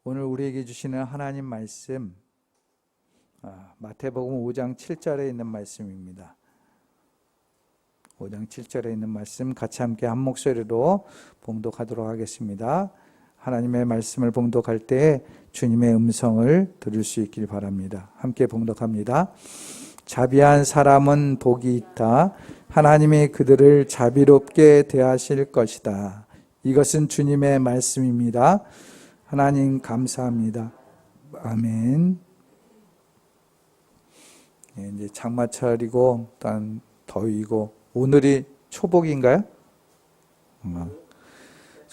오늘 우리에게 주시는 하나님 말씀, 마태복음 5장 7절에 있는 말씀입니다. 5장 7절에 있는 말씀 같이 함께 한 목소리로 봉독하도록 하겠습니다. 하나님의 말씀을 봉독할 때 주님의 음성을 들을 수 있길 바랍니다. 함께 봉독합니다. 자비한 사람은 복이 있다. 하나님이 그들을 자비롭게 대하실 것이다. 이것은 주님의 말씀입니다. 하나님 감사합니다. 아멘. 이제 장마철이고 또 더위고 오늘이 초복인가요?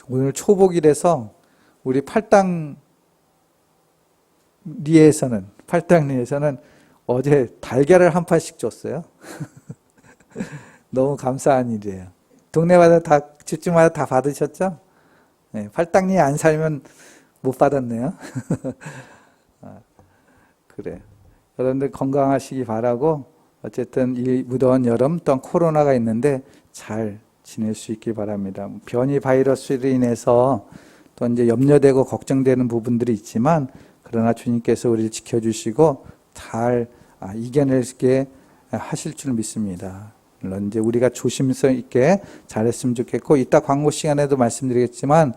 오늘 초복이라서 우리 팔당리에서는 어제 달걀을 한 판씩 줬어요. 너무 감사한 일이에요. 동네마다 집집마다 다 받으셨죠? 네, 팔당리에 안 살면 못 받았네요. 그래. 여러분들 건강하시기 바라고, 어쨌든 이 무더운 여름 또한 코로나가 있는데 잘 지낼 수 있길 바랍니다. 변이 바이러스로 인해서 또 이제 염려되고 걱정되는 부분들이 있지만, 그러나 주님께서 우리를 지켜주시고 잘 이겨낼게 하실 줄 믿습니다. 물론 이제 우리가 조심성 있게 잘했으면 좋겠고, 이따 광고 시간에도 말씀드리겠지만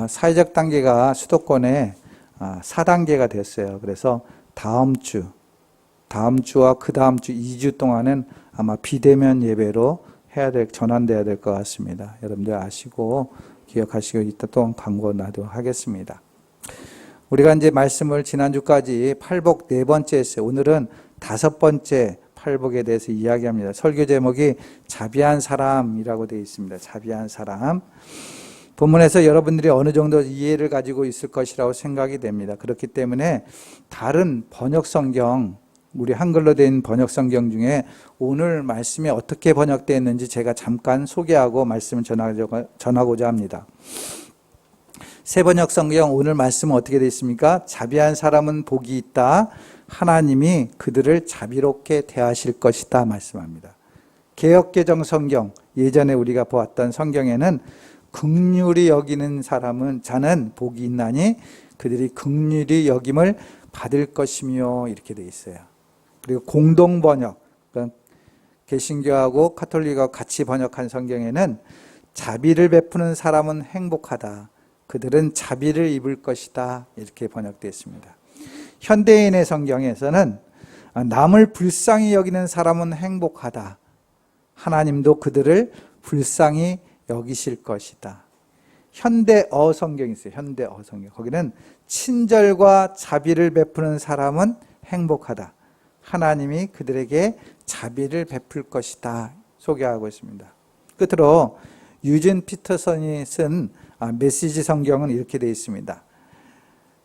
사회적 단계가 수도권에 4단계가 됐어요. 그래서 다음 주와 그 다음 주 2주 동안은 아마 비대면 예배로 전환돼야 될 것 같습니다. 여러분들 아시고 기억하시고 이따 또 광고 나도 하겠습니다. 우리가 이제 말씀을 지난주까지 팔복 4번째 했어요. 오늘은 5번째 팔복에 대해서 이야기합니다. 설교 제목이 자비한 사람이라고 되어 있습니다. 자비한 사람. 본문에서 여러분들이 어느 정도 이해를 가지고 있을 것이라고 생각이 됩니다. 그렇기 때문에 다른 번역 성경, 우리 한글로 된 번역 성경 중에 오늘 말씀이 어떻게 번역되어 있는지 제가 잠깐 소개하고 말씀을 전하고자 합니다. 새 번역 성경 오늘 말씀은 어떻게 되어 있습니까? 자비한 사람은 복이 있다. 하나님이 그들을 자비롭게 대하실 것이다 말씀합니다. 개역개정 성경, 예전에 우리가 보았던 성경에는 긍휼히 여기는 자는 복이 있나니 그들이 긍휼히 여김을 받을 것이며 이렇게 되어 있어요. 그리고 공동 번역, 그러니까 개신교하고 카톨릭하고 같이 번역한 성경에는 자비를 베푸는 사람은 행복하다. 그들은 자비를 입을 것이다. 이렇게 번역되어 있습니다. 현대인의 성경에서는 남을 불쌍히 여기는 사람은 행복하다. 하나님도 그들을 불쌍히 여기실 것이다. 현대어 성경이 있어요. 현대어 성경. 거기는 친절과 자비를 베푸는 사람은 행복하다. 하나님이 그들에게 자비를 베풀 것이다. 소개하고 있습니다. 끝으로 유진 피터슨이 쓴 메시지 성경은 이렇게 되어 있습니다.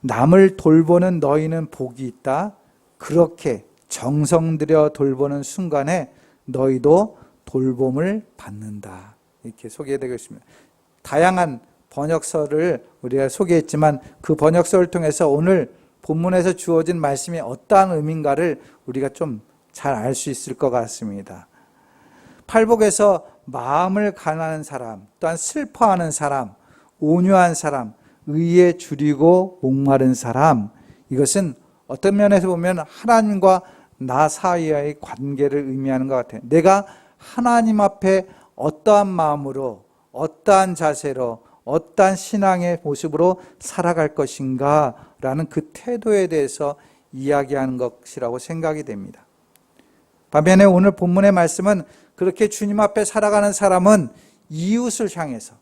남을 돌보는 너희는 복이 있다. 그렇게 정성 들여 돌보는 순간에 너희도 돌봄을 받는다. 이렇게 소개되고 있습니다. 다양한 번역서를 우리가 소개했지만 그 번역서를 통해서 오늘 본문에서 주어진 말씀이 어떠한 의미인가를 우리가 좀 잘 알 수 있을 것 같습니다. 팔복에서 마음을 가난한 사람, 또한 슬퍼하는 사람, 온유한 사람, 의에 줄이고 목마른 사람, 이것은 어떤 면에서 보면 하나님과 나 사이의 관계를 의미하는 것 같아요. 내가 하나님 앞에 어떠한 마음으로, 어떠한 자세로, 어떠한 신앙의 모습으로 살아갈 것인가 라는 그 태도에 대해서 이야기하는 것이라고 생각이 됩니다. 반면에 오늘 본문의 말씀은 그렇게 주님 앞에 살아가는 사람은 이웃을 향해서,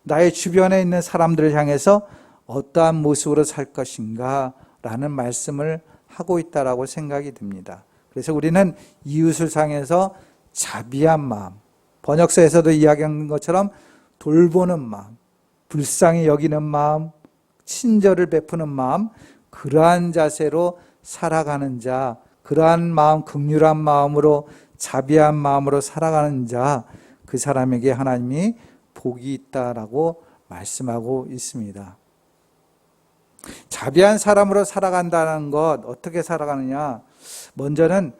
나의 주변에 있는 사람들을 향해서 어떠한 모습으로 살 것인가 라는 말씀을 하고 있다라고 생각이 듭니다. 그래서 우리는 이웃을 향해서 자비한 마음, 번역서에서도 이야기한 것처럼 돌보는 마음, 불쌍히 여기는 마음, 친절을 베푸는 마음, 그러한 자세로 살아가는 자, 그러한 마음, 긍휼한 마음으로, 자비한 마음으로 살아가는 자, 그 사람에게 하나님이 복이 있다라고 말씀하고 있습니다. 자비한 사람으로 살아간다는 것, 어떻게 살아가느냐? 먼저는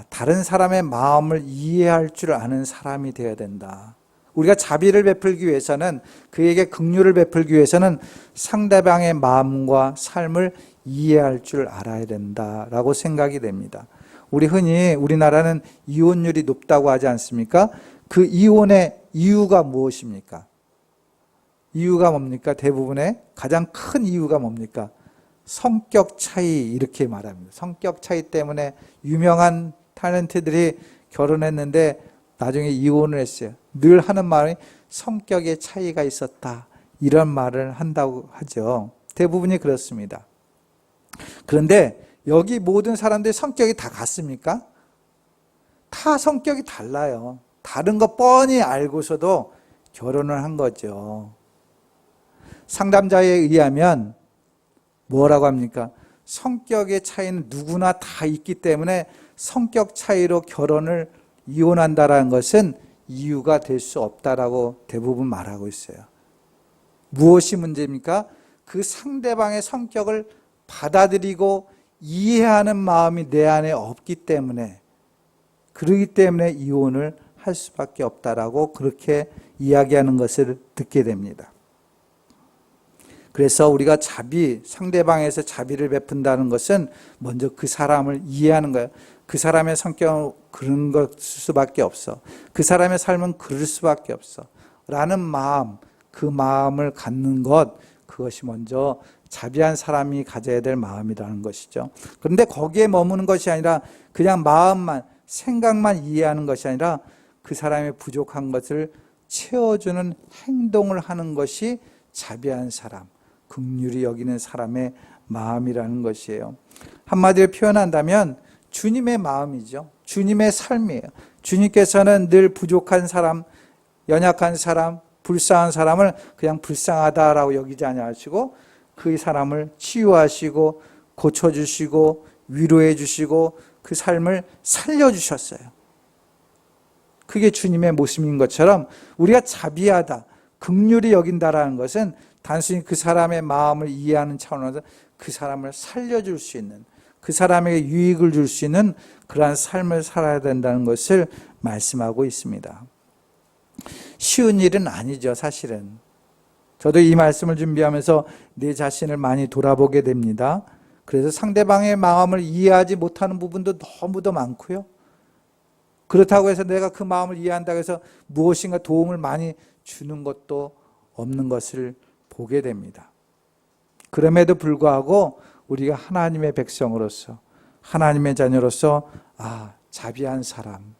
다른 사람의 마음을 이해할 줄 아는 사람이 되어야 된다. 우리가 자비를 베풀기 위해서는, 그에게 긍휼을 베풀기 위해서는 상대방의 마음과 삶을 이해할 줄 알아야 된다라고 생각이 됩니다. 흔히 우리나라는 이혼율이 높다고 하지 않습니까? 그 이혼의 이유가 무엇입니까? 이유가 뭡니까? 대부분의 가장 큰 이유가 뭡니까? 성격 차이, 이렇게 말합니다. 성격 차이 때문에 유명한 탤런트들이 결혼했는데 나중에 이혼을 했어요. 늘 하는 말이 성격의 차이가 있었다, 이런 말을 한다고 하죠. 대부분이 그렇습니다. 그런데 여기 모든 사람들의 성격이 다 같습니까? 다 성격이 달라요. 다른 거 뻔히 알고서도 결혼을 한 거죠. 상담자에 의하면 뭐라고 합니까? 성격의 차이는 누구나 다 있기 때문에 성격 차이로 결혼을 이혼한다라는 것은 이유가 될 수 없다라고 대부분 말하고 있어요. 무엇이 문제입니까? 그 상대방의 성격을 받아들이고 이해하는 마음이 내 안에 없기 때문에, 그러기 때문에 이혼을 할 수밖에 없다라고 그렇게 이야기하는 것을 듣게 됩니다. 그래서 우리가 상대방에서 자비를 베푼다는 것은 먼저 그 사람을 이해하는 거예요. 그 사람의 성격은 그런 것일 수밖에 없어. 그 사람의 삶은 그럴 수밖에 없어. 라는 마음, 그 마음을 갖는 것, 그것이 먼저 자비한 사람이 가져야 될 마음이라는 것이죠. 그런데 거기에 머무는 것이 아니라 그냥 마음만, 생각만 이해하는 것이 아니라 그 사람의 부족한 것을 채워주는 행동을 하는 것이 자비한 사람, 긍휼히 여기는 사람의 마음이라는 것이에요. 한마디로 표현한다면 주님의 마음이죠. 주님의 삶이에요. 주님께서는 늘 부족한 사람, 연약한 사람, 불쌍한 사람을 그냥 불쌍하다라고 여기지 아니하시고 그 사람을 치유하시고 고쳐주시고 위로해 주시고 그 삶을 살려주셨어요. 그게 주님의 모습인 것처럼 우리가 자비하다, 긍휼히 여긴다라는 것은 단순히 그 사람의 마음을 이해하는 차원에서 그 사람을 살려줄 수 있는, 그 사람에게 유익을 줄 수 있는 그러한 삶을 살아야 된다는 것을 말씀하고 있습니다. 쉬운 일은 아니죠, 사실은. 저도 이 말씀을 준비하면서 내 자신을 많이 돌아보게 됩니다. 그래서 상대방의 마음을 이해하지 못하는 부분도 너무도 많고요. 그렇다고 해서 내가 그 마음을 이해한다고 해서 무엇인가 도움을 많이 주는 것도 없는 것을 보게 됩니다. 그럼에도 불구하고 우리가 하나님의 백성으로서, 하나님의 자녀로서 자비한 사람,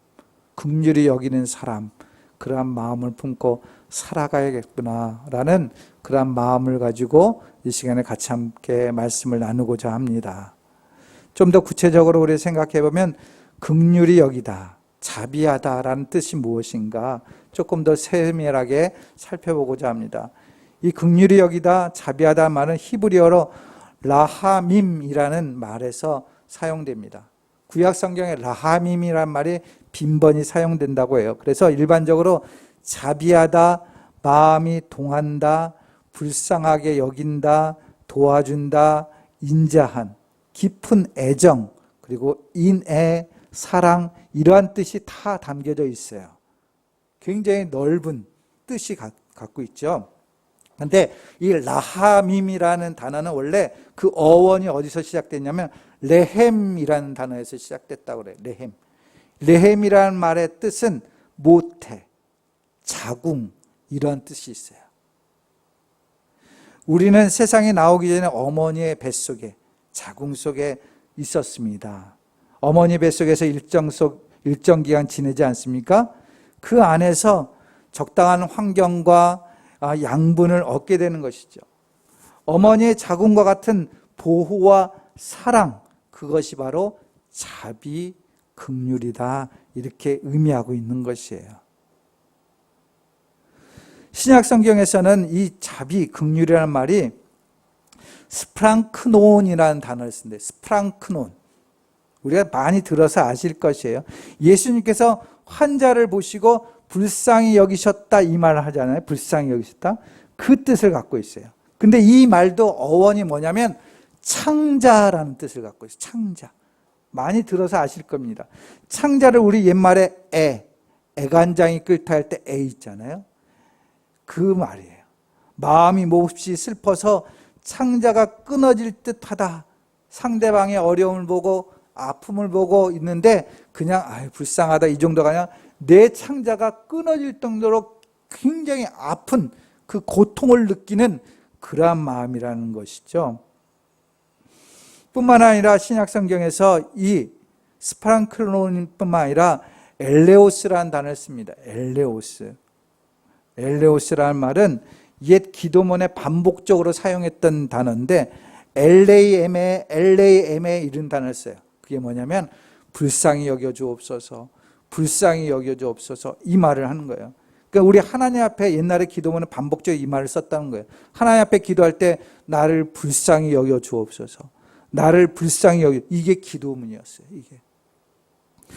긍휼히 여기는 사람, 그러한 마음을 품고 살아가야겠구나라는 그러한 마음을 가지고 이 시간에 같이 함께 말씀을 나누고자 합니다. 좀 더 구체적으로 우리 생각해 보면 긍휼히 여기다, 자비하다라는 뜻이 무엇인가 조금 더 세밀하게 살펴보고자 합니다. 이 긍휼히 여기다, 자비하다 말은 히브리어로 라하밈이라는 말에서 사용됩니다. 구약 성경에 라하밈이라는 말이 빈번히 사용된다고 해요. 그래서 일반적으로 자비하다, 마음이 동한다, 불쌍하게 여긴다, 도와준다, 인자한, 깊은 애정, 그리고 인애, 사랑, 이러한 뜻이 다 담겨져 있어요. 굉장히 넓은 뜻이 갖고 있죠. 그런데 이 라하밈이라는 단어는 원래 그 어원이 어디서 시작됐냐면 레헴이라는 단어에서 시작됐다고 그래요. 레헴. 레헴이라는 말의 뜻은 모태, 자궁, 이런 뜻이 있어요. 우리는 세상에 나오기 전에 어머니의 뱃속에, 자궁 속에 있었습니다. 어머니 뱃속에서 일정 기간 지내지 않습니까? 그 안에서 적당한 환경과 양분을 얻게 되는 것이죠. 어머니의 자궁과 같은 보호와 사랑, 그것이 바로 자비, 긍휼이다, 이렇게 의미하고 있는 것이에요. 신약 성경에서는 이 자비, 긍휼이라는 말이 스프랑크논이라는 단어를 쓰는데, 스프랑크논, 우리가 많이 들어서 아실 것이에요. 예수님께서 환자를 보시고 불쌍히 여기셨다, 이 말을 하잖아요. 불쌍히 여기셨다, 그 뜻을 갖고 있어요. 근데 이 말도 어원이 뭐냐면 창자라는 뜻을 갖고 있어요. 창자. 많이 들어서 아실 겁니다. 창자를 우리 옛말에 애간장이 끓다 할 때 애 있잖아요. 그 말이에요. 마음이 몹시 슬퍼서 창자가 끊어질 듯하다. 상대방의 어려움을 보고 아픔을 보고 있는데 그냥 불쌍하다 이 정도가 아니라 내 창자가 끊어질 정도로 굉장히 아픈 그 고통을 느끼는 그러한 마음이라는 것이죠. 뿐만 아니라 신약성경에서 이 스파랑클론뿐만 아니라 엘레오스라는 단어를 씁니다. 엘레오스라는 말은 옛 기도문에 반복적으로 사용했던 단어인데 LAM에 이런 단어를 써요. 그게 뭐냐면 불쌍히 여겨주옵소서, 불쌍히 여겨주옵소서 이 말을 하는 거예요. 그러니까 우리 하나님 앞에 옛날에 기도문은 반복적으로 이 말을 썼다는 거예요. 하나님 앞에 기도할 때 나를 불쌍히 여겨주옵소서, 나를 불쌍히 여겨, 이게 기도문이었어요. 이게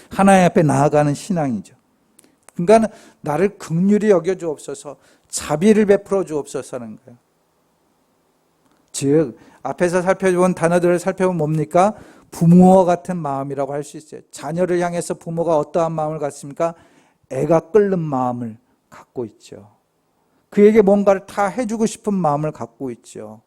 하나님 앞에 나아가는 신앙이죠. 그러니까 나를 긍휼히 여겨주옵소서, 자비를 베풀어 주옵소서는 거예요. 즉 앞에서 살펴본 단어들을 살펴보면 뭡니까? 부모와 같은 마음이라고 할 수 있어요. 자녀를 향해서 부모가 어떠한 마음을 갖습니까? 애가 끓는 마음을 갖고 있죠. 그에게 뭔가를 다 해주고 싶은 마음을 갖고 있죠.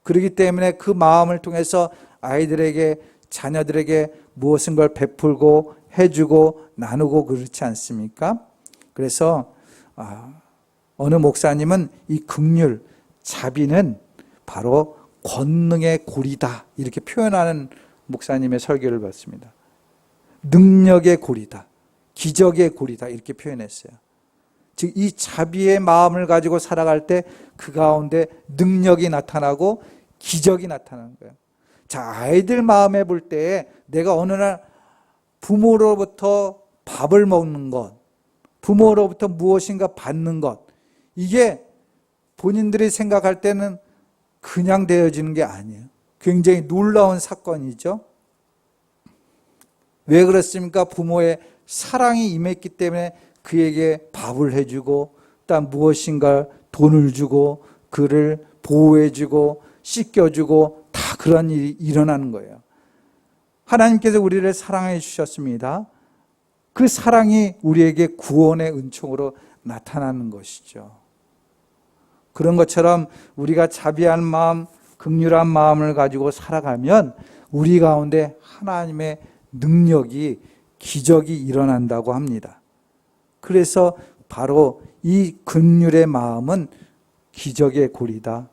그렇기 때문에 그 마음을 통해서 아이들에게, 자녀들에게 무엇인 걸 베풀고 해주고 나누고 그렇지 않습니까? 그래서 어느 목사님은 이 긍휼, 자비는 바로 권능의 고리다 이렇게 표현하는 목사님의 설교를 봤습니다. 능력의 고리다, 기적의 고리다 이렇게 표현했어요. 즉 이 자비의 마음을 가지고 살아갈 때 그 가운데 능력이 나타나고 기적이 나타나는 거예요. 자, 아이들 마음에 볼 때 내가 어느 날 부모로부터 밥을 먹는 것, 부모로부터 무엇인가 받는 것, 이게 본인들이 생각할 때는 그냥 되어지는 게 아니에요. 굉장히 놀라운 사건이죠. 왜 그렇습니까? 부모의 사랑이 임했기 때문에 그에게 밥을 해주고 또 무엇인가 돈을 주고 그를 보호해주고 씻겨주고 다 그런 일이 일어나는 거예요. 하나님께서 우리를 사랑해 주셨습니다. 그 사랑이 우리에게 구원의 은총으로 나타나는 것이죠. 그런 것처럼 우리가 자비한 마음, 긍휼한 마음을 가지고 살아가면 우리 가운데 하나님의 능력이, 기적이 일어난다고 합니다. 그래서 바로 이 긍휼의 마음은 기적의 고리다,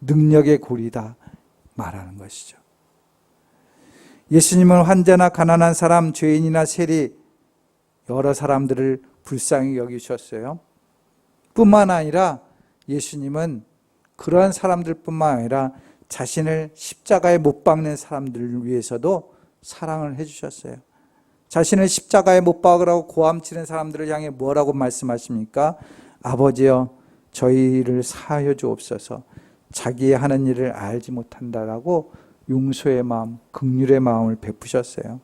능력의 고리다 말하는 것이죠. 예수님은 환자나 가난한 사람, 죄인이나 세리 여러 사람들을 불쌍히 여기셨어요. 뿐만 아니라 예수님은 그러한 사람들뿐만 아니라 자신을 십자가에 못 박는 사람들을 위해서도 사랑을 해주셨어요. 자신을 십자가에 못 박으라고 고함치는 사람들을 향해 뭐라고 말씀하십니까? 아버지여 저희를 사하여 주옵소서, 자기의 하는 일을 알지 못한다라고 용서의 마음, 긍휼의 마음을 베푸셨어요.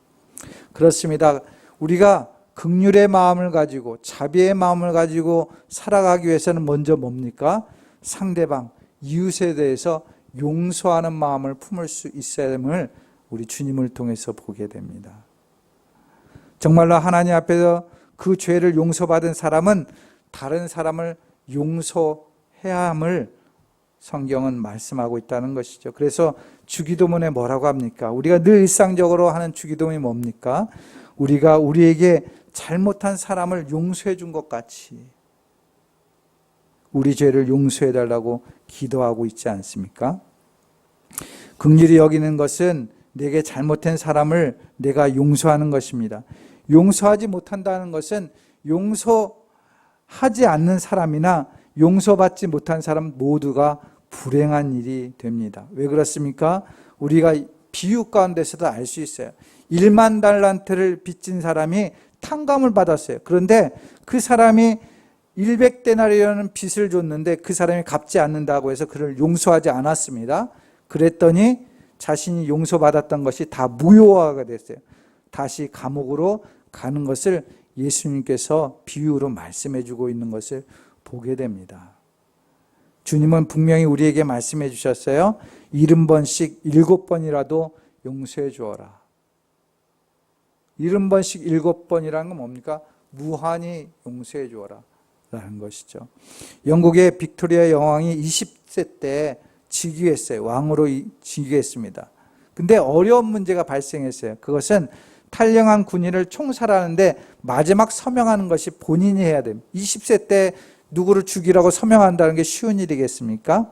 그렇습니다. 우리가 긍휼의 마음을 가지고 자비의 마음을 가지고 살아가기 위해서는 먼저 뭡니까? 상대방, 이웃에 대해서 용서하는 마음을 품을 수 있어야 됨을 우리 주님을 통해서 보게 됩니다. 정말로 하나님 앞에서 그 죄를 용서받은 사람은 다른 사람을 용서해야 함을 성경은 말씀하고 있다는 것이죠. 그래서 주기도문에 뭐라고 합니까? 우리가 늘 일상적으로 하는 주기도문이 뭡니까? 우리가 우리에게 잘못한 사람을 용서해 준 것 같이 우리 죄를 용서해 달라고 기도하고 있지 않습니까? 긍휼히 여기는 것은 내게 잘못된 사람을 내가 용서하는 것입니다. 용서하지 못한다는 것은 용서하지 않는 사람이나 용서받지 못한 사람 모두가 불행한 일이 됩니다. 왜 그렇습니까? 우리가 비유 가운데서도 알 수 있어요. 1만 달란트를 빚진 사람이 탕감을 받았어요. 그런데 그 사람이 100데나리온이라는 빚을 줬는데 그 사람이 갚지 않는다고 해서 그를 용서하지 않았습니다. 그랬더니 자신이 용서받았던 것이 다 무효화가 됐어요. 다시 감옥으로 가는 것을 예수님께서 비유로 말씀해 주고 있는 것을 보게 됩니다. 주님은 분명히 우리에게 말씀해 주셨어요. 70번씩 7번이라도 용서해 주어라. 70번씩 7번이라는 건 뭡니까? 무한히 용서해 주어라 라는 것이죠. 영국의 빅토리아 여왕이 20세 때 즉위했어요. 왕으로 즉위했습니다. 근데 어려운 문제가 발생했어요. 그것은 탈영한 군인을 총살하는데 마지막 서명하는 것이 본인이 해야 됩니다. 20세 때 누구를 죽이라고 서명한다는 게 쉬운 일이겠습니까?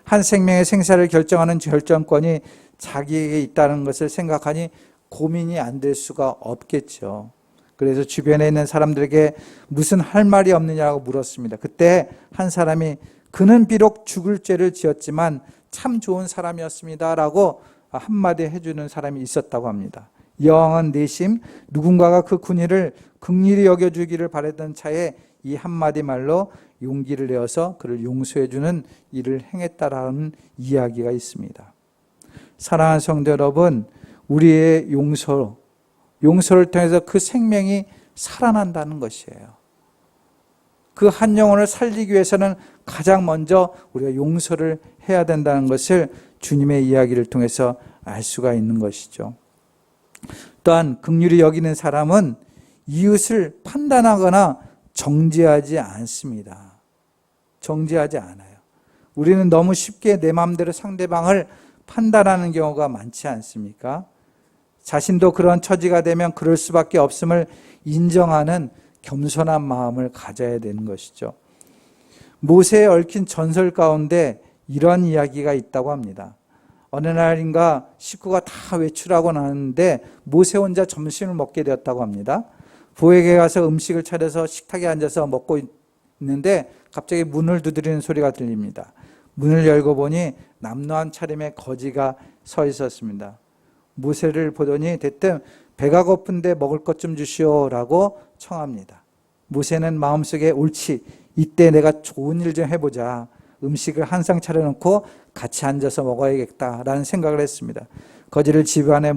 한 생명의 생사를 결정하는 결정권이 자기에게 있다는 것을 생각하니 고민이 안 될 수가 없겠죠. 그래서 주변에 있는 사람들에게 무슨 할 말이 없느냐고 물었습니다. 그때 한 사람이 그는 비록 죽을 죄를 지었지만 참 좋은 사람이었습니다 라고 한마디 해주는 사람이 있었다고 합니다. 여왕은 내심 누군가가 그 군인을 긍휼히 여겨주기를 바랬던 차에 이 한마디 말로 용기를 내어서 그를 용서해주는 일을 행했다라는 이야기가 있습니다. 사랑하는 성도 여러분, 우리의 용서를 통해서 그 생명이 살아난다는 것이에요. 그 한 영혼을 살리기 위해서는 가장 먼저 우리가 용서를 해야 된다는 것을 주님의 이야기를 통해서 알 수가 있는 것이죠. 또한 긍휼히 여기는 사람은 이웃을 판단하거나 정죄하지 않습니다. 정죄하지 않아요. 우리는 너무 쉽게 내 마음대로 상대방을 판단하는 경우가 많지 않습니까? 자신도 그런 처지가 되면 그럴 수밖에 없음을 인정하는 겸손한 마음을 가져야 되는 것이죠. 모세에 얽힌 전설 가운데 이런 이야기가 있다고 합니다. 어느 날인가 식구가 다 외출하고 나는데 모세 혼자 점심을 먹게 되었다고 합니다. 부엌에 가서 음식을 차려서 식탁에 앉아서 먹고 있는데 갑자기 문을 두드리는 소리가 들립니다. 문을 열고 보니 남루한 차림에 거지가 서 있었습니다. 모세를 보더니 대뜸 배가 고픈데 먹을 것 좀 주시오라고 청합니다. 모세는 마음속에 옳지, 이때 내가 좋은 일 좀 해보자. 음식을 한 상 차려놓고 같이 앉아서 먹어야겠다라는 생각을 했습니다. 거지를 집 안에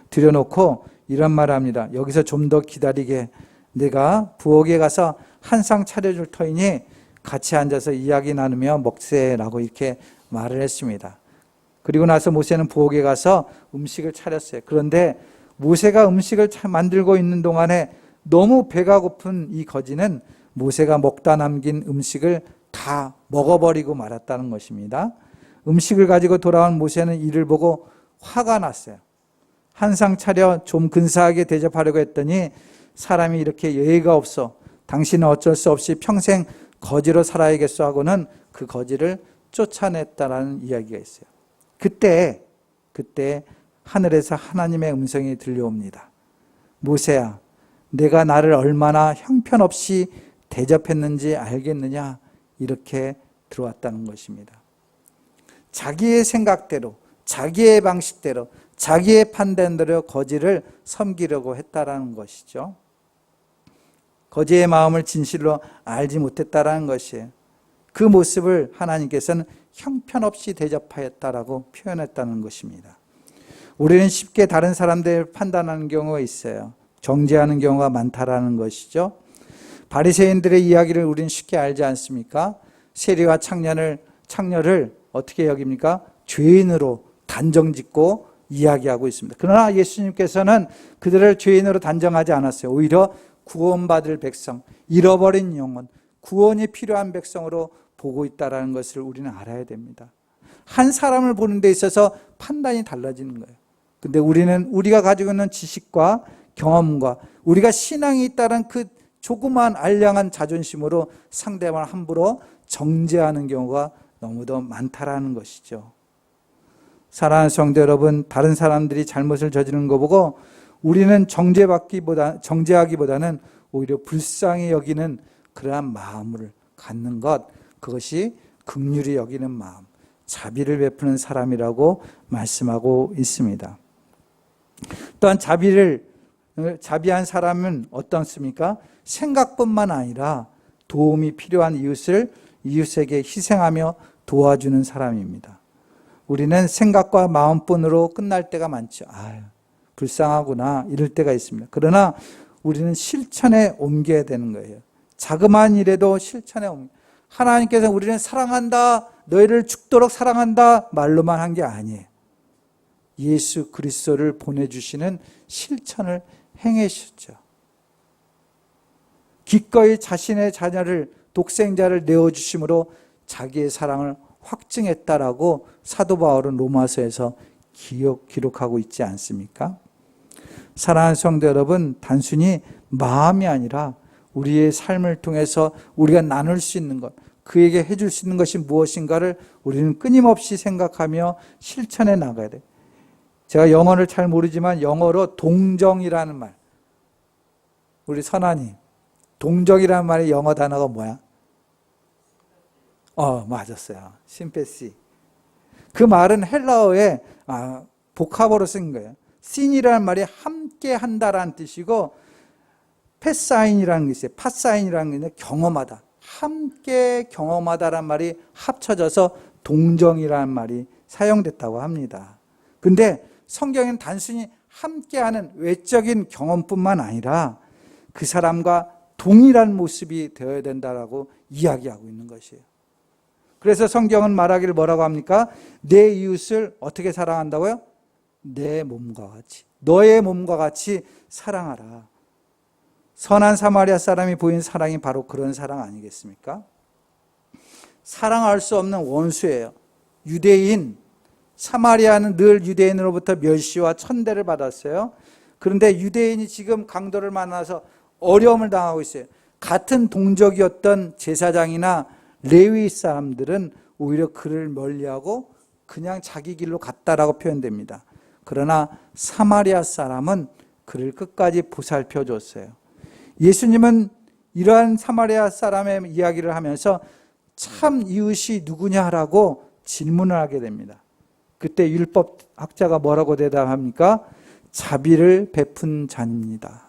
들여놓고 이런 말을 합니다. 여기서 좀 더 기다리게, 내가 부엌에 가서 한 상 차려줄 터이니 같이 앉아서 이야기 나누며 먹세라고 이렇게 말을 했습니다. 그리고 나서 모세는 부엌에 가서 음식을 차렸어요. 그런데 모세가 음식을 만들고 있는 동안에 너무 배가 고픈 이 거지는 모세가 먹다 남긴 음식을 다 먹어버리고 말았다는 것입니다. 음식을 가지고 돌아온 모세는 이를 보고 화가 났어요. 한 상 차려 좀 근사하게 대접하려고 했더니 사람이 이렇게 예의가 없어, 당신은 어쩔 수 없이 평생 거지로 살아야겠어 하고는 그 거지를 쫓아냈다라는 이야기가 있어요. 그때 하늘에서 하나님의 음성이 들려옵니다. 모세야, 내가 나를 얼마나 형편없이 대접했는지 알겠느냐? 이렇게 들어왔다는 것입니다. 자기의 생각대로, 자기의 방식대로, 자기의 판단대로 거지를 섬기려고 했다라는 것이죠. 거지의 마음을 진실로 알지 못했다라는 것이에요. 그 모습을 하나님께서는 형편없이 대접하였다라고 표현했다는 것입니다. 우리는 쉽게 다른 사람들을 판단하는 경우가 있어요. 정죄하는 경우가 많다라는 것이죠. 바리새인들의 이야기를 우리는 쉽게 알지 않습니까? 세리와 창녀를 어떻게 여깁니까? 죄인으로 단정짓고 이야기하고 있습니다. 그러나 예수님께서는 그들을 죄인으로 단정하지 않았어요. 오히려 구원받을 백성, 잃어버린 영혼, 구원이 필요한 백성으로 보고 있다는 것을 우리는 알아야 됩니다. 한 사람을 보는 데 있어서 판단이 달라지는 거예요. 근데 우리는 우리가 가지고 있는 지식과 경험과 우리가 신앙이 있다는 그 조그만 알량한 자존심으로 상대방을 함부로 정죄하는 경우가 너무도 많다라는 것이죠. 사랑하는 성도 여러분, 다른 사람들이 잘못을 저지르는 거 보고 우리는 정죄하기보다는 오히려 불쌍히 여기는 그러한 마음을 갖는 것, 그것이 긍휼히 여기는 마음, 자비를 베푸는 사람이라고 말씀하고 있습니다. 또한 자비한 사람은 어떻습니까? 생각뿐만 아니라 도움이 필요한 이웃에게 희생하며 도와주는 사람입니다. 우리는 생각과 마음뿐으로 끝날 때가 많죠. 불쌍하구나 이럴 때가 있습니다. 그러나 우리는 실천에 옮겨야 되는 거예요. 자그마한 일에도 실천에 하나님께서 우리는 사랑한다, 너희를 죽도록 사랑한다 말로만 한 게 아니에요. 예수 그리스도를 보내주시는 실천을 행하셨죠. 기꺼이 자신의 자녀를 독생자를 내어주심으로 자기의 사랑을 확증했다라고 사도 바울은 로마서에서 기록하고 있지 않습니까? 사랑하는 성도 여러분, 단순히 마음이 아니라 우리의 삶을 통해서 우리가 나눌 수 있는 것, 그에게 해줄 수 있는 것이 무엇인가를 우리는 끊임없이 생각하며 실천해 나가야 돼요. 제가 영어를 잘 모르지만 영어로 동정이라는 말, 우리 선아님, 동정이라는 말의 영어 단어가 뭐야? 맞았어요. 심패시. 그 말은 헬라어에 복합어로 쓴 거예요. 씬이라는 말이 함께 한다라는 뜻이고, 패사인이라는 게 있어요. 파사인이라는 게 경험하다. 함께 경험하다라는 말이 합쳐져서 동정이라는 말이 사용됐다고 합니다. 근데 성경은 단순히 함께하는 외적인 경험뿐만 아니라 그 사람과 동일한 모습이 되어야 된다라고 이야기하고 있는 것이에요. 그래서 성경은 말하기를 뭐라고 합니까? 내 이웃을 어떻게 사랑한다고요? 내 몸과 같이, 너의 몸과 같이 사랑하라. 선한 사마리아 사람이 보인 사랑이 바로 그런 사랑 아니겠습니까? 사랑할 수 없는 원수예요. 유대인, 사마리아는 늘 유대인으로부터 멸시와 천대를 받았어요. 그런데 유대인이 지금 강도를 만나서 어려움을 당하고 있어요. 같은 동족이었던 제사장이나 레위 사람들은 오히려 그를 멀리하고 그냥 자기 길로 갔다라고 표현됩니다. 그러나 사마리아 사람은 그를 끝까지 보살펴 줬어요. 예수님은 이러한 사마리아 사람의 이야기를 하면서 참 이웃이 누구냐라고 질문을 하게 됩니다. 그때 율법학자가 뭐라고 대답합니까? 자비를 베푼 자입니다.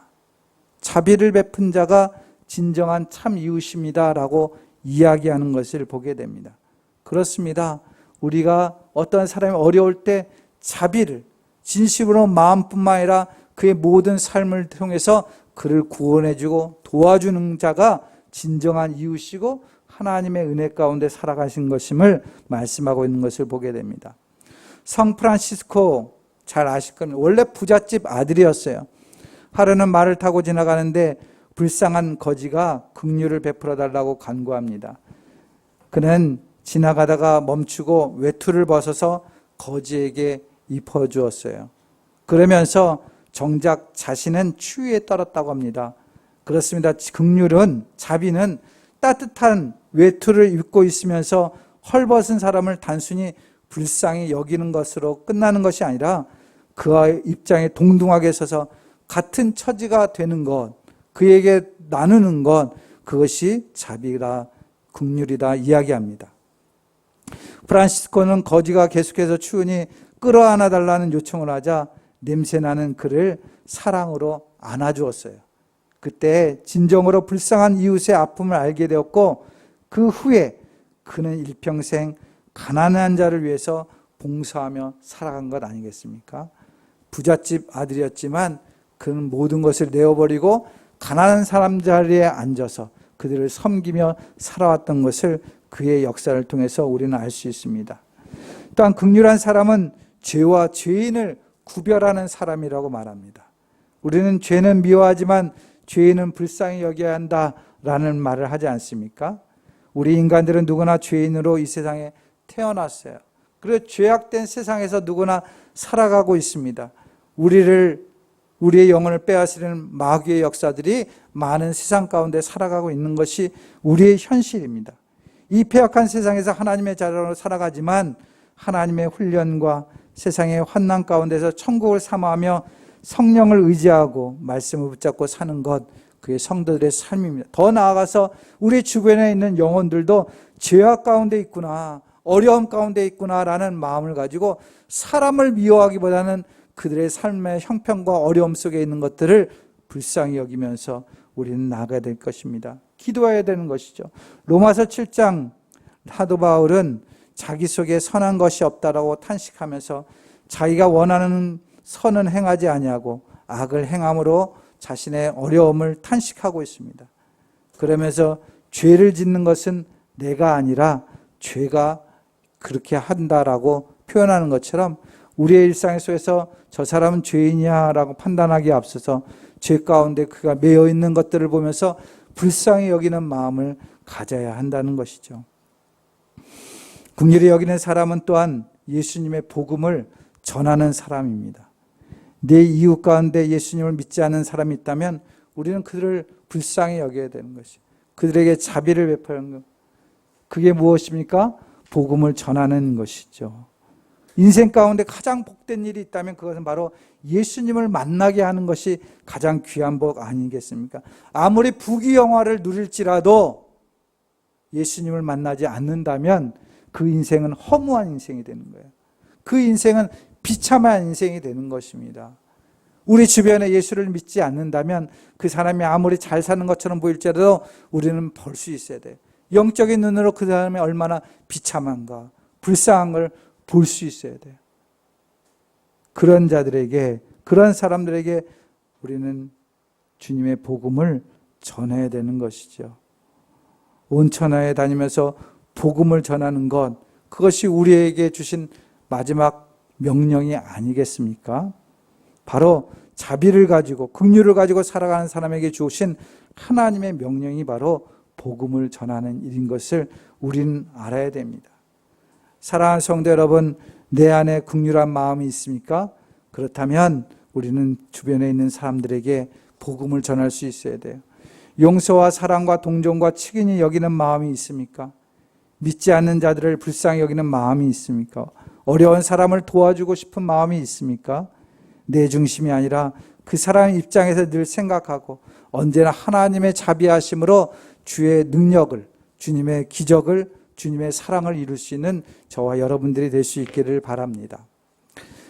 자비를 베푼 자가 진정한 참 이웃입니다라고 이야기하는 것을 보게 됩니다. 그렇습니다. 우리가 어떤 사람이 어려울 때 자비를 진심으로 마음뿐만 아니라 그의 모든 삶을 통해서 그를 구원해주고 도와주는 자가 진정한 이웃이고 하나님의 은혜 가운데 살아가신 것임을 말씀하고 있는 것을 보게 됩니다. 성 프란시스코 잘 아실 겁니다. 원래 부잣집 아들이었어요. 하루는 말을 타고 지나가는데 불쌍한 거지가 긍휼을 베풀어 달라고 간구합니다. 그는 지나가다가 멈추고 외투를 벗어서 거지에게 입혀주었어요. 그러면서 정작 자신은 추위에 떨었다고 합니다. 그렇습니다. 긍휼은, 자비는 따뜻한 외투를 입고 있으면서 헐벗은 사람을 단순히 불쌍히 여기는 것으로 끝나는 것이 아니라 그와의 입장에 동등하게 서서 같은 처지가 되는 것, 그에게 나누는 것, 그것이 자비다, 긍휼이다 이야기합니다. 프란시스코는 거지가 계속해서 추우니 끌어안아 달라는 요청을 하자 냄새나는 그를 사랑으로 안아주었어요. 그때 진정으로 불쌍한 이웃의 아픔을 알게 되었고 그 후에 그는 일평생 가난한 자를 위해서 봉사하며 살아간 것 아니겠습니까? 부잣집 아들이었지만 그는 모든 것을 내어버리고 가난한 사람 자리에 앉아서 그들을 섬기며 살아왔던 것을 그의 역사를 통해서 우리는 알 수 있습니다. 또한 긍휼한 사람은 죄와 죄인을 구별하는 사람이라고 말합니다. 우리는 죄는 미워하지만 죄인은 불쌍히 여겨야 한다라는 말을 하지 않습니까? 우리 인간들은 누구나 죄인으로 이 세상에 태어났어요. 그리고 죄악된 세상에서 누구나 살아가고 있습니다. 우리의 영혼을 빼앗으려는 마귀의 역사들이 많은 세상 가운데 살아가고 있는 것이 우리의 현실입니다. 이 폐악한 세상에서 하나님의 자녀로 살아가지만 하나님의 훈련과 세상의 환난 가운데서 천국을 사모하며 성령을 의지하고 말씀을 붙잡고 사는 것, 그게 성도들의 삶입니다. 더 나아가서 우리 주변에 있는 영혼들도 죄악 가운데 있구나, 어려움 가운데 있구나라는 마음을 가지고 사람을 미워하기보다는 그들의 삶의 형편과 어려움 속에 있는 것들을 불쌍히 여기면서 우리는 나아가야 될 것입니다. 기도해야 되는 것이죠. 로마서 7장 사도 바울은 자기 속에 선한 것이 없다라고 탄식하면서 자기가 원하는 선은 행하지 아니하고 악을 행함으로 자신의 어려움을 탄식하고 있습니다. 그러면서 죄를 짓는 것은 내가 아니라 죄가 그렇게 한다라고 표현하는 것처럼 우리의 일상 속에서 저 사람은 죄인이야 라고 판단하기에 앞서서 죄 가운데 그가 매여 있는 것들을 보면서 불쌍히 여기는 마음을 가져야 한다는 것이죠. 긍휼히 여기는 사람은 또한 예수님의 복음을 전하는 사람입니다. 내 이웃 가운데 예수님을 믿지 않는 사람이 있다면 우리는 그들을 불쌍히 여겨야 되는 것이죠. 그들에게 자비를 베푸는 것. 그게 무엇입니까? 복음을 전하는 것이죠. 인생 가운데 가장 복된 일이 있다면 그것은 바로 예수님을 만나게 하는 것이 가장 귀한 복 아니겠습니까? 아무리 부귀영화를 누릴지라도 예수님을 만나지 않는다면 그 인생은 허무한 인생이 되는 거예요. 그 인생은 비참한 인생이 되는 것입니다. 우리 주변에 예수를 믿지 않는다면 그 사람이 아무리 잘 사는 것처럼 보일지라도 우리는 볼 수 있어야 돼요. 영적인 눈으로 그 사람이 얼마나 비참한가, 불쌍한 걸 볼 수 있어야 돼요. 그런 자들에게, 그런 사람들에게 우리는 주님의 복음을 전해야 되는 것이죠. 온 천하에 다니면서 복음을 전하는 것, 그것이 우리에게 주신 마지막 명령이 아니겠습니까? 바로 자비를 가지고 긍휼을 가지고 살아가는 사람에게 주신 하나님의 명령이 바로 복음을 전하는 일인 것을 우리는 알아야 됩니다. 사랑하는 성도 여러분, 내 안에 긍휼한 마음이 있습니까? 그렇다면 우리는 주변에 있는 사람들에게 복음을 전할 수 있어야 돼요. 용서와 사랑과 동정과 측은히 여기는 마음이 있습니까? 믿지 않는 자들을 불쌍히 여기는 마음이 있습니까? 어려운 사람을 도와주고 싶은 마음이 있습니까? 내 중심이 아니라 그 사람 입장에서 늘 생각하고 언제나 하나님의 자비하심으로 주의 능력을, 주님의 기적을, 주님의 사랑을 이룰 수 있는 저와 여러분들이 될 수 있기를 바랍니다.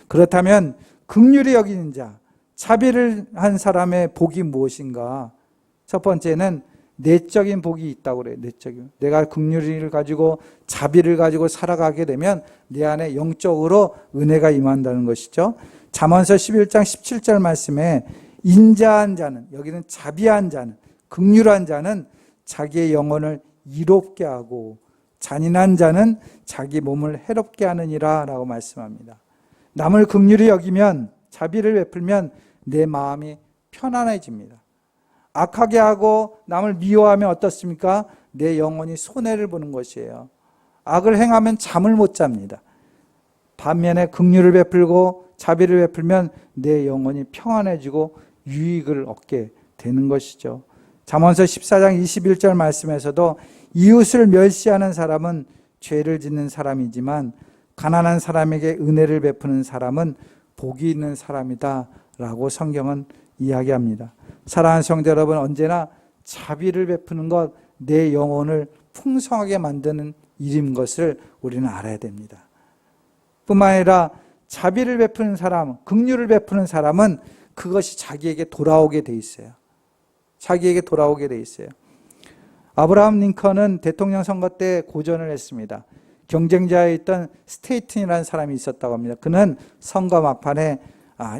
그렇다면 긍휼히 여기는 자, 자비를 한 사람의 복이 무엇인가? 첫 번째는 내적인 복이 있다고 그래요. 내적인. 내가 긍휼을 가지고 자비를 가지고 살아가게 되면 내 안에 영적으로 은혜가 임한다는 것이죠. 잠언서 11장 17절 말씀에 인자한 자는, 여기는 자비한 자는, 긍휼한 자는 자기의 영혼을 이롭게 하고 잔인한 자는 자기 몸을 해롭게 하느니라 라고 말씀합니다. 남을 긍휼히 여기면, 자비를 베풀면 내 마음이 편안해집니다. 악하게 하고 남을 미워하면 어떻습니까? 내 영혼이 손해를 보는 것이에요. 악을 행하면 잠을 못 잡니다. 반면에 긍휼을 베풀고 자비를 베풀면 내 영혼이 평안해지고 유익을 얻게 되는 것이죠. 잠언서 14장 21절 말씀에서도 이웃을 멸시하는 사람은 죄를 짓는 사람이지만 가난한 사람에게 은혜를 베푸는 사람은 복이 있는 사람이다 라고 성경은 이야기합니다. 사랑하는 성도 여러분, 언제나 자비를 베푸는 것, 내 영혼을 풍성하게 만드는 일인 것을 우리는 알아야 됩니다. 뿐만 아니라 자비를 베푸는 사람, 긍휼을 베푸는 사람은 그것이 자기에게 돌아오게 돼 있어요. 자기에게 돌아오게 돼 있어요. 아브라함 링컨은 대통령 선거 때 고전을 했습니다. 경쟁자였던 스테이튼이라는 사람이 있었다고 합니다. 그는 선거 막판에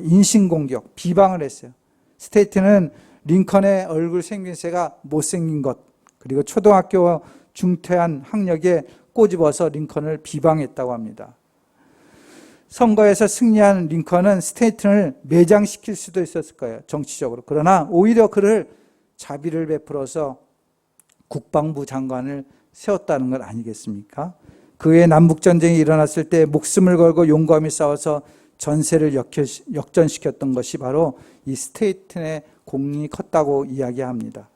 인신공격, 비방을 했어요. 스테이튼은 링컨의 얼굴 생김새가 못생긴 것, 그리고 초등학교 중퇴한 학력에 꼬집어서 링컨을 비방했다고 합니다. 선거에서 승리한 링컨은 스테이튼을 매장시킬 수도 있었을 거예요, 정치적으로. 그러나 오히려 그를 자비를 베풀어서 국방부 장관을 세웠다는 것 아니겠습니까? 그 후에 남북전쟁이 일어났을 때 목숨을 걸고 용감히 싸워서 전세를 역전시켰던 것이 바로 이 스테이튼의 공이 컸다고 이야기합니다.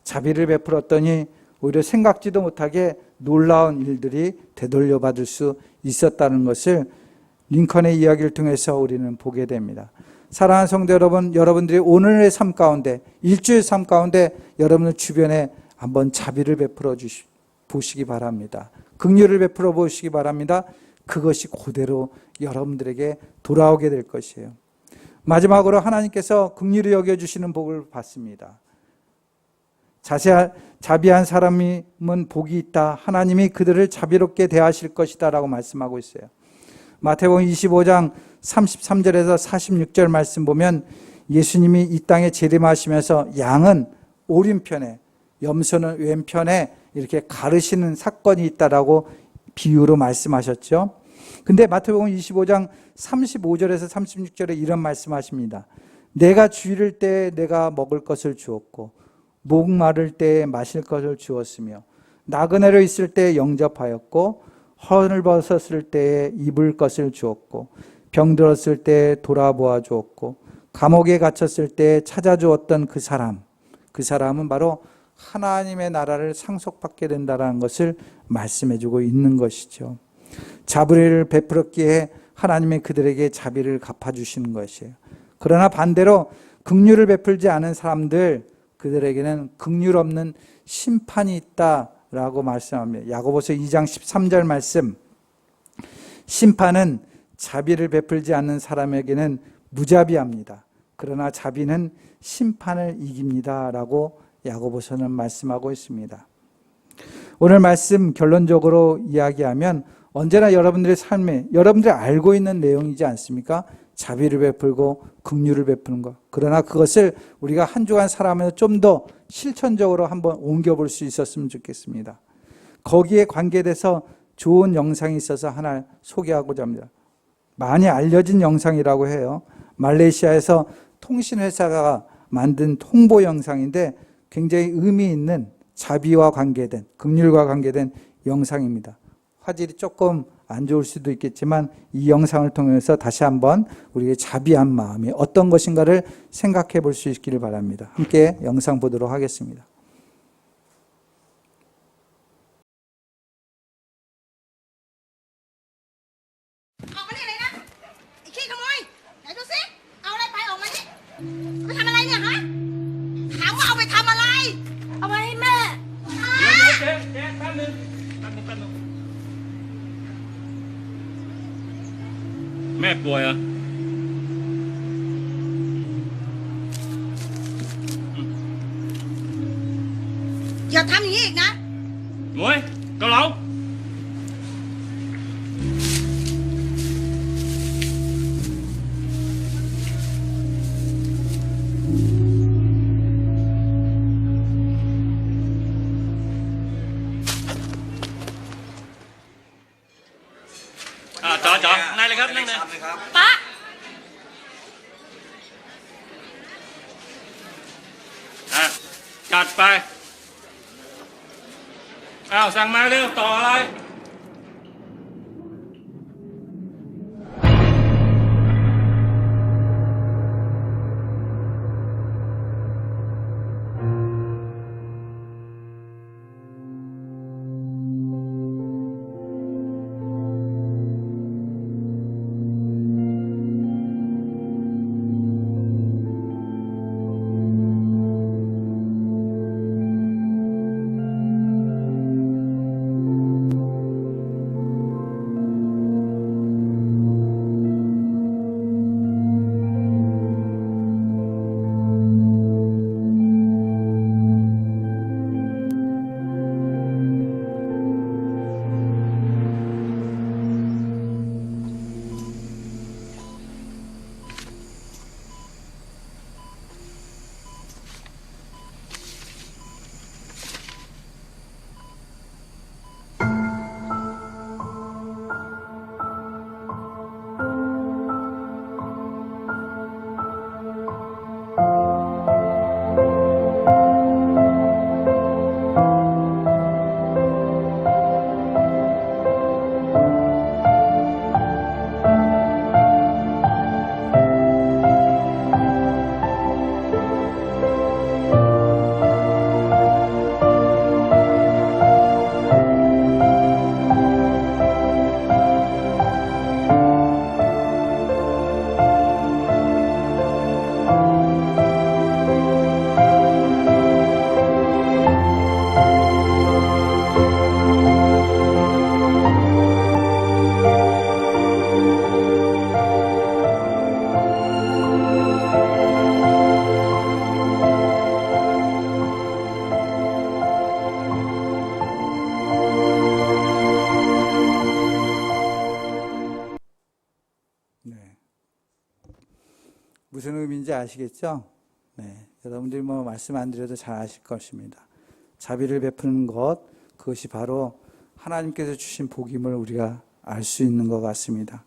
자비를 베풀었더니 오히려 생각지도 못하게 놀라운 일들이 되돌려받을 수 있었다는 것을 링컨의 이야기를 통해서 우리는 보게 됩니다. 사랑하는 성도 여러분, 여러분들이 오늘의 삶 가운데, 일주일 삶 가운데 여러분의 주변에 한번 자비를 베풀어 보시기 바랍니다. 긍휼을 베풀어 보시기 바랍니다. 그것이 그대로 여러분들에게 돌아오게 될 것이에요. 마지막으로 하나님께서 긍휼히 여겨주시는 복을 받습니다. 자비한 사람은 복이 있다. 하나님이 그들을 자비롭게 대하실 것이다 라고 말씀하고 있어요. 마태복음 25장 33절에서 46절 말씀 보면 예수님이 이 땅에 재림하시면서 양은 오른편에, 염소는 왼편에 이렇게 가르시는 사건이 있다라고 비유로 말씀하셨죠. 근데 마태복음 25장 35절에서 36절에 이런 말씀하십니다. 내가 주일일 때 내가 먹을 것을 주었고 목마를 때에 마실 것을 주었으며 나그네로 있을 때에 영접하였고 헐을 벗었을 때에 입을 것을 주었고 병들었을 때에 돌아보아 주었고 감옥에 갇혔을 때에 찾아주었던 그 사람은 바로 하나님의 나라를 상속받게 된다는 것을 말씀해주고 있는 것이죠. 자비를 베풀었기에 하나님이 그들에게 자비를 갚아주시는 것이에요. 그러나 반대로 긍휼을 베풀지 않은 사람들, 그들에게는 긍휼 없는 심판이 있다라고 말씀합니다. 야고보서 2장 13절 말씀, 심판은 자비를 베풀지 않는 사람에게는 무자비합니다. 그러나 자비는 심판을 이깁니다 라고 야고보서는 말씀하고 있습니다. 오늘 말씀 결론적으로 이야기하면 언제나 여러분들의 삶에 여러분들이 알고 있는 내용이지 않습니까? 자비를 베풀고 긍휼을 베푸는 것. 그러나 그것을 우리가 한 주간 살아가면서 좀 더 실천적으로 한번 옮겨볼 수 있었으면 좋겠습니다. 거기에 관계돼서 좋은 영상이 있어서 하나 소개하고자 합니다. 많이 알려진 영상이라고 해요. 말레이시아에서 통신회사가 만든 홍보 영상인데 굉장히 의미 있는 자비와 관계된, 긍휼과 관계된 영상입니다. 화질이 조금 안 좋을 수도 있겠지만 이 영상을 통해서 다시 한번 우리의 자비한 마음이 어떤 것인가를 생각해 볼 수 있기를 바랍니다. 함께 영상 보도록 하겠습니다. Mẹป่วยเหรออย่าทำอย่างนี้อีกนะ Ngồi, cao lẩu. Chọn, này là khắp, này này. ป๊า จัดไปสั่งมาเร็วต่ออะไร 무슨 의미인지 아시겠죠? 네, 여러분들이 뭐 말씀 안 드려도 잘 아실 것입니다. 자비를 베푸는 것, 그것이 바로 하나님께서 주신 복임을 우리가 알 수 있는 것 같습니다.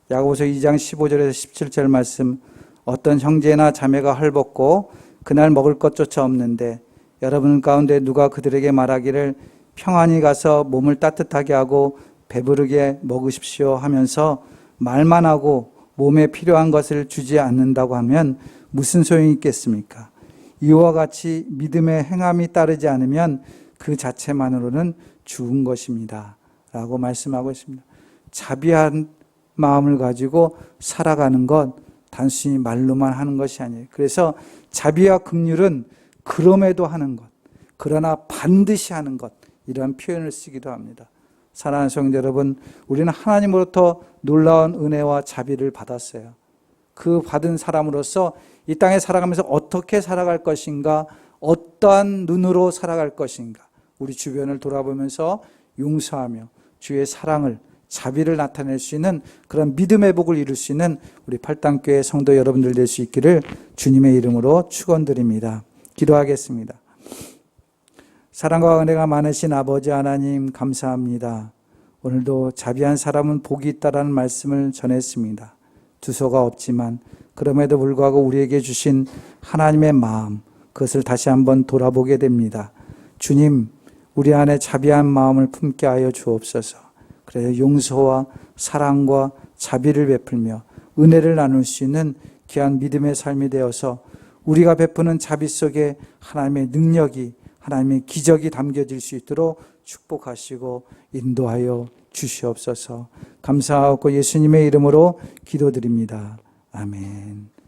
야고보서 2장 15절에서 17절 말씀, 어떤 형제나 자매가 헐벗고 그날 먹을 것조차 없는데 여러분 가운데 누가 그들에게 말하기를 평안히 가서 몸을 따뜻하게 하고 배부르게 먹으십시오 하면서 말만 하고 몸에 필요한 것을 주지 않는다고 하면 무슨 소용이 있겠습니까? 이와 같이 믿음의 행함이 따르지 않으면 그 자체만으로는 죽은 것입니다. 라고 말씀하고 있습니다. 자비한 마음을 가지고 살아가는 것 단순히 말로만 하는 것이 아니에요. 그래서 자비와 긍휼은 그럼에도 하는 것, 그러나 반드시 하는 것, 이런 표현을 쓰기도 합니다. 사랑하는 성도 여러분, 우리는 하나님으로부터 놀라운 은혜와 자비를 받았어요. 그 받은 사람으로서 이 땅에 살아가면서 어떻게 살아갈 것인가, 어떠한 눈으로 살아갈 것인가, 우리 주변을 돌아보면서 용서하며 주의 사랑을, 자비를 나타낼 수 있는 그런 믿음의 복을 이룰 수 있는 우리 팔당교회 성도 여러분들 될 수 있기를 주님의 이름으로 축원드립니다. 기도하겠습니다. 사랑과 은혜가 많으신 아버지 하나님 감사합니다. 오늘도 자비한 사람은 복이 있다라는 말씀을 전했습니다. 두서가 없지만 그럼에도 불구하고 우리에게 주신 하나님의 마음, 그것을 다시 한번 돌아보게 됩니다. 주님, 우리 안에 자비한 마음을 품게 하여 주옵소서. 그래서 용서와 사랑과 자비를 베풀며 은혜를 나눌 수 있는 귀한 믿음의 삶이 되어서 우리가 베푸는 자비 속에 하나님의 능력이, 하나님의 기적이 담겨질 수 있도록 축복하시고 인도하여 주시옵소서. 감사하고 예수님의 이름으로 기도드립니다. 아멘.